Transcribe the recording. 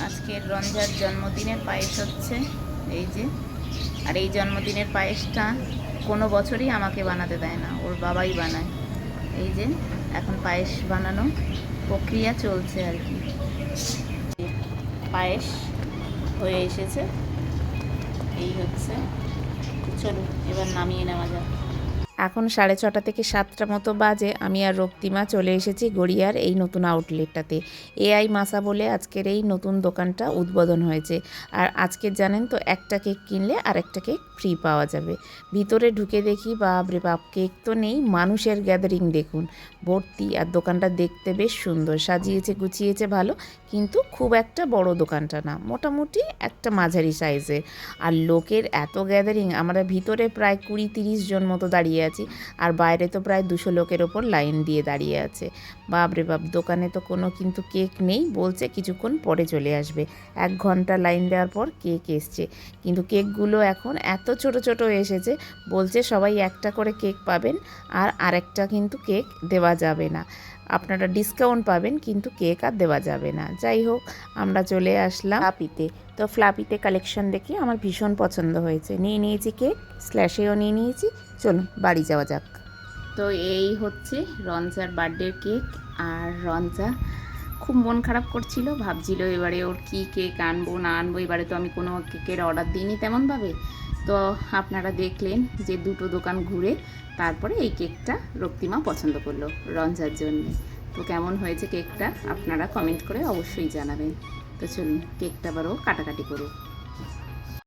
আজকের রঞ্জার জন্মদিনের পায়েস হচ্ছে এই যে। আর এই জন্মদিনের পায়েসটা কোনো বছরই আমাকে বানাতে দেয় না, ওর বাবাই বানায়। এই যে এখন পায়েস বানানো প্রক্রিয়া চলছে আর কি। পায়েস হয়ে এসেছে, এই হচ্ছে। চলুন এবার নামিয়ে নেওয়া যাক। এখন 6:30 থেকে 7টা মতো বাজে। আমি আর রক্তিমা চলে এসেছি গড়িয়ার এই নতুন আউটলেটটাতে। এআই মাসা বলে আজকের এই নতুন দোকানটা উদ্বোধন হয়েছে। আর আজকের জানেন তো, একটা কেক কিনলে আর একটা কেক ফ্রি পাওয়া যাবে। ভিতরে ঢুকে দেখি বাপরে বাপ, কেক তো নেই, মানুষের গ্যাদারিং দেখুন ভর্তি। আর দোকানটা দেখতে বেশ সুন্দর, সাজিয়েছে গুছিয়েছে ভালো, কিন্তু খুব একটা বড় দোকানটা না, মোটামুটি একটা মাঝারি সাইজের। আর লোকের এত গ্যাদারিং, আমরা ভিতরে প্রায় 20-30 জন মতো দাঁড়িয়ে আছি, আর বাইরে তো প্রায় 200 লোকের ওপর লাইন দিয়ে দাঁড়িয়ে আছে। বাপরে বাপ, দোকানে তো কোনো কিন্তু কেক নেই, বলছে কিছুক্ষণ পরে চলে আসবে। 1 ঘন্টা লাইন দেওয়ার পর কেক এসছে, কিন্তু কেকগুলো এখন এত ছোট ছোট এসেছে, বলছে সবাই একটা করে কেক পাবেন, আর আরেকটা কিন্তু কেক দেওয়া যাবে না। আপনারা ডিসকাউন্ট পাবেন, কিন্তু কেক আর দেওয়া যাবে না। যাই হোক, আমরা চলে আসলাম ফ্লাপিতে। তো ফ্লাপিতে কালেকশন দেখে আমার ভীষণ পছন্দ হয়েছে, নিয়ে নিয়েছি কেক, স্ল্যাশেও নিয়ে নিয়েছি। চলুন বাড়ি যাওয়া যাক। তো এই হচ্ছে রঞ্জার বার্থডের কেক। আর রঞ্জা খুব মন খারাপ করছিল, ভাবছিল এবারে ওর কী কেক আনবো না আনবো। এবারে তো আমি কোনো কেকের অর্ডার দিইনি তেমনভাবে। তো আপনারা দেখলেন যে দুটো দোকান ঘুরে তারপরে এই কেকটা রক্তিমা পছন্দ করলো রঞ্জার জন্যে। তো কেমন হয়েছে কেকটা আপনারা কমেন্ট করে অবশ্যই জানাবেন। তো চলুন কেকটা আবারও কাটাকাটি করুক।